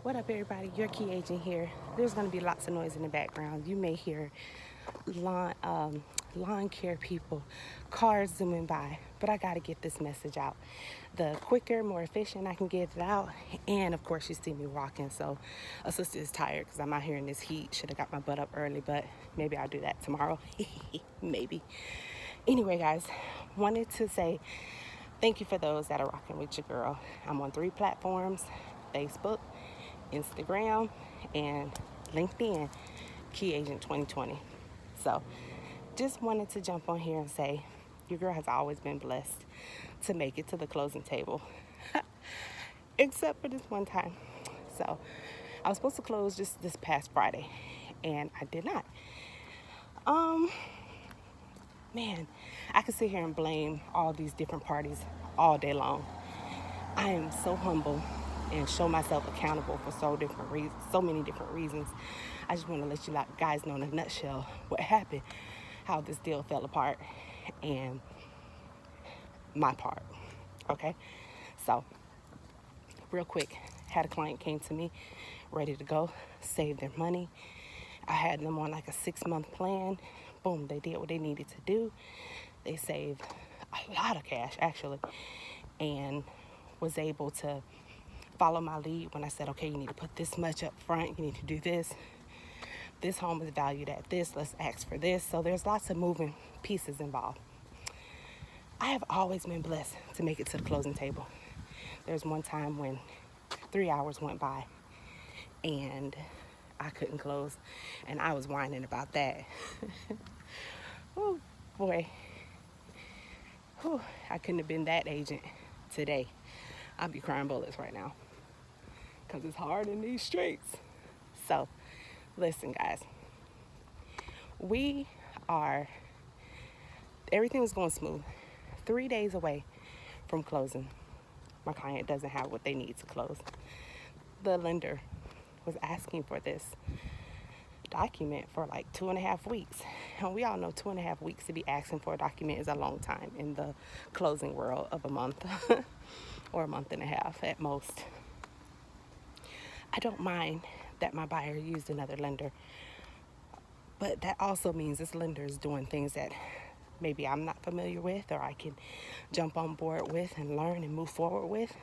What up, everybody? Your key agent here. There's going to be lots of noise in the background. You may hear lawn, lawn care people, cars zooming by, but I got to get this message out. The quicker, more efficient I can get it out, and of course, you see me walking, so a sister is tired because I'm out here in this heat. Should have got my butt up early, but maybe I'll do that tomorrow. Maybe. Anyway, guys, wanted to say thank you for those that are rocking with your girl. I'm on 3 platforms: Facebook, Instagram, and LinkedIn, Key Agent 2020. So just wanted to jump on here and say your girl has always been blessed to make it to the closing table, except for this one time. So I was supposed to close just this past Friday, and I did not. Um, Man, I could sit here and blame all these different parties all day long. I am so humble and show myself accountable for so many different reasons. I just want to let you guys know in a nutshell what happened, how this deal fell apart, and my part. Okay, so real quick, had a client came to me ready to go, save their money. I had them on like a 6-month plan. Boom, they did what they needed to do. They saved a lot of cash actually, and was able to follow my lead when I said, okay, you need to put this much up front, you need to do this. This home is valued at this, let's ask for this. So there's lots of moving pieces involved. I have always been blessed to make it to the closing table. There's one time when 3 hours went by and I couldn't close, and I was whining about that. Oh boy, I couldn't have been that agent today. I'd be crying bullets right now because it's hard in these streets. So listen, guys, we are, everything was going smooth. 3 days away from closing, my client doesn't have what they need to close. The lender was asking for this document for like 2.5 weeks. And we all know 2.5 weeks to be asking for a document is a long time in the closing world of a month or a month and a half at most. I don't mind that my buyer used another lender, but that also means this lender is doing things that maybe I'm not familiar with, or I can jump on board with and learn and move forward with.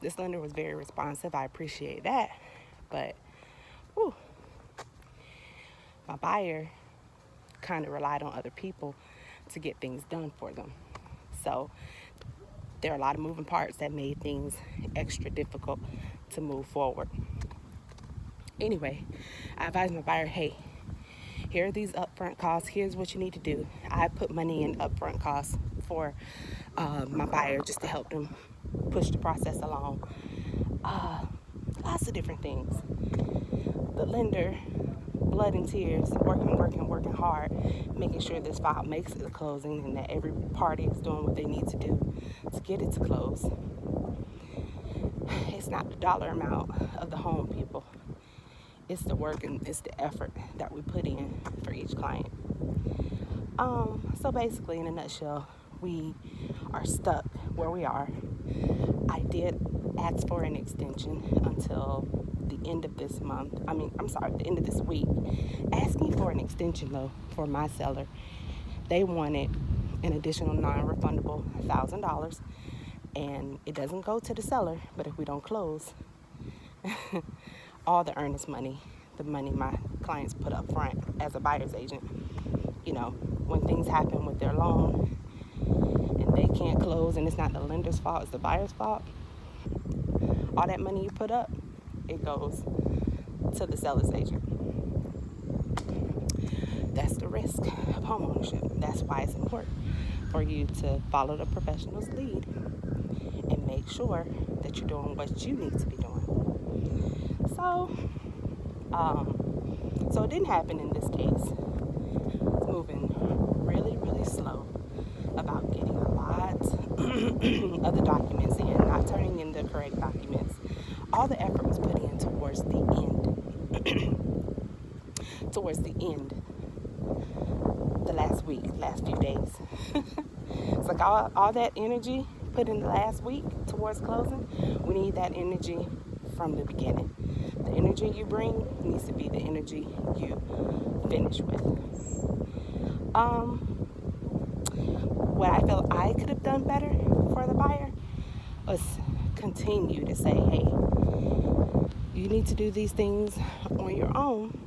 This lender was very responsive. I appreciate that. But whew, my buyer kind of relied on other people to get things done for them. So there are a lot of moving parts that made things extra difficult to move forward. Anyway, I advised my buyer, hey, here are these upfront costs. Here's what you need to do. I put money in upfront costs for my buyer just to help them push the process along. Lots of different things. The lender, blood and tears, working hard, making sure this file makes it to closing and that every party is doing what they need to do to get it to close. It's not the dollar amount of the home, people. It's the work and it's the effort that we put in for each client. So basically, in a nutshell, we are stuck where we are. I did ask for an extension until the end of this month. The end of this week. Asking for an extension, though, for my seller. They wanted an additional non-refundable $1,000, and it doesn't go to the seller, but if we don't close, all the earnest money, the money my clients put up front as a buyer's agent, when things happen with their loan and they can't close, and it's not the lender's fault, it's the buyer's fault, all that money you put up, it goes to the seller's agent. That's the risk of homeownership. That's why it's important for you to follow the professional's lead and make sure that you're doing what you need to be doing. So it didn't happen in this case. It's moving really, really slow about getting a lot of the documents in, not turning in the correct documents. All the effort was put in towards the end, the last week, last few days. It's like all that energy put in the last week towards closing, we need that energy from the beginning. The energy you bring needs to be the energy you finish with. What I feel I could have done better for the buyer was continue to say, hey, you need to do these things on your own.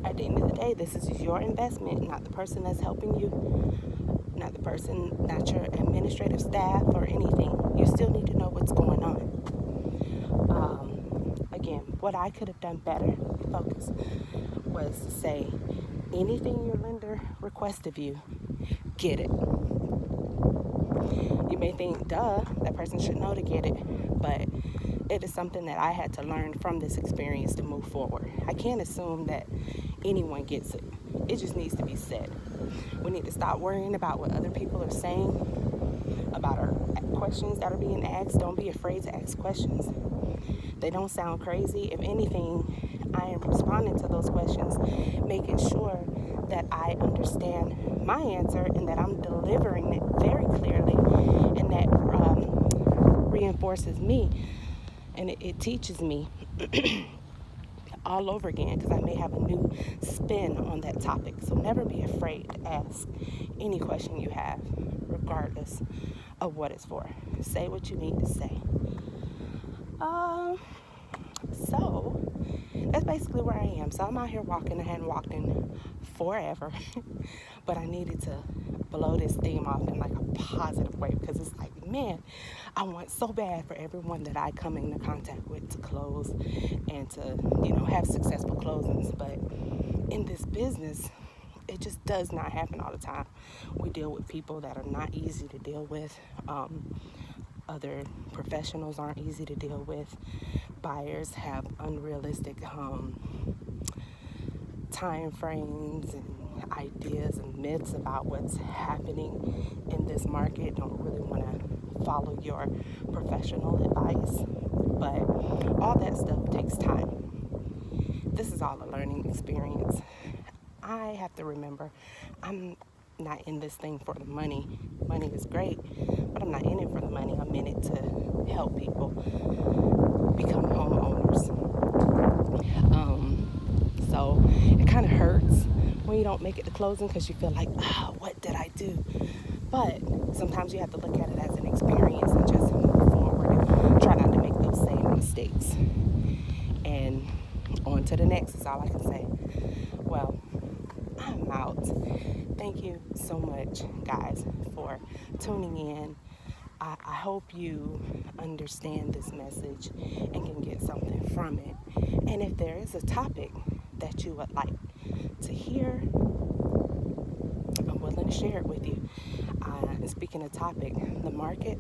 At the end of the day, this is your investment, not the person that's helping you, not your administrative staff or anything. You still need to know what's going on. Again, what I could have done better, focus, was to say, anything your lender requests of you, get it. You may think, duh, that person should know to get it, but it is something that I had to learn from this experience to move forward. I can't assume that anyone gets it. It just needs to be said. We need to stop worrying about what other people are saying, about our questions that are being asked. Don't be afraid to ask questions. They don't sound crazy. If anything, I am responding to those questions, making sure that I understand my answer and that I'm delivering it very clearly, and that reinforces me, and it teaches me all over again, because I may have a new spin on that topic. So never be afraid to ask any question you have, regardless of what it's for. Say what you need to say. So that's basically where I am. So I'm out here walking. I hadn't walked in forever, but I needed to blow this theme off in like a positive way, because it's like, man, I want so bad for everyone that I come into contact with to close and to, have successful closings. But in this business, it just does not happen all the time. We deal with people that are not easy to deal with. Other professionals aren't easy to deal with. Buyers have unrealistic time frames and ideas and myths about what's happening in this market. Don't really want to follow your professional advice, but all that stuff takes time. This is all a learning experience. I have to remember, I'm not in this thing for the money. Money is great, but I'm not in it for the money. I'm in it to help people become homeowners. So it kind of hurts when you don't make it to closing, because you feel like, what did I do? But sometimes you have to look at it as an experience and just move forward and try not to make those same mistakes. And on to the next is all I can say. Well, I'm out. Thank you so much, guys, for tuning in. I hope you understand this message and can get something from it. And if there is a topic that you would like to hear, I'm willing to share it with you. Speaking of topic, the market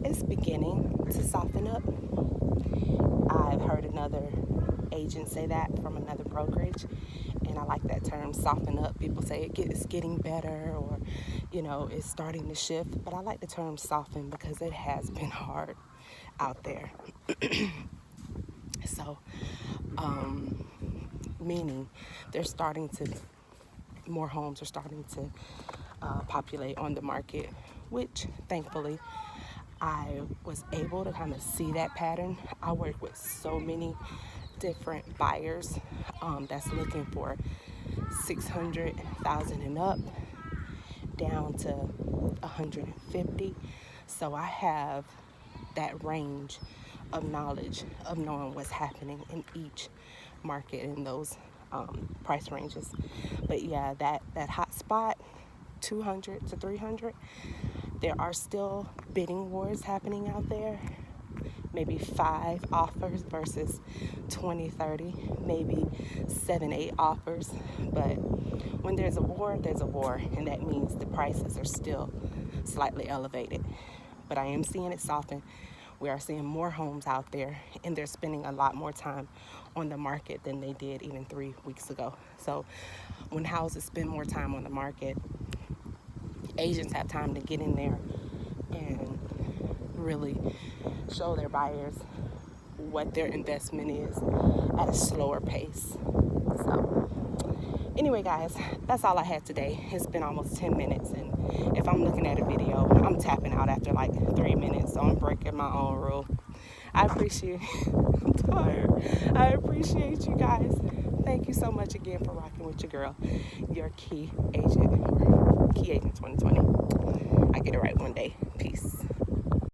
is beginning to soften up. I've heard another agent say that from another brokerage, and I like that term, soften up. People say it's getting better, or it's starting to shift, but I like the term soften because it has been hard out there. So meaning more homes are starting to populate on the market, which thankfully I was able to kind of see that pattern. I work with so many different buyers that's looking for 600,000 and up down to 150. So I have that range of knowledge of knowing what's happening in each market in those price ranges. But yeah, that hot spot, 200 to 300, there are still bidding wars happening out there. Maybe 5 offers versus 20, 30, maybe 7, 8 offers. But when there's a war, and that means the prices are still slightly elevated. But I am seeing it soften. We are seeing more homes out there, and they're spending a lot more time on the market than they did even 3 weeks ago. So when houses spend more time on the market, agents have time to get in there and really show their buyers what their investment is at a slower pace. So anyway, guys, that's all I had today. It's been almost 10 minutes, and if I'm looking at a video, I'm tapping out after like 3 minutes, so I'm breaking my own rule. I appreciate I'm tired. I appreciate you guys. Thank you so much again for rocking with your girl, your Key Agent, or Key Agent 2020. I get it right one day. Peace.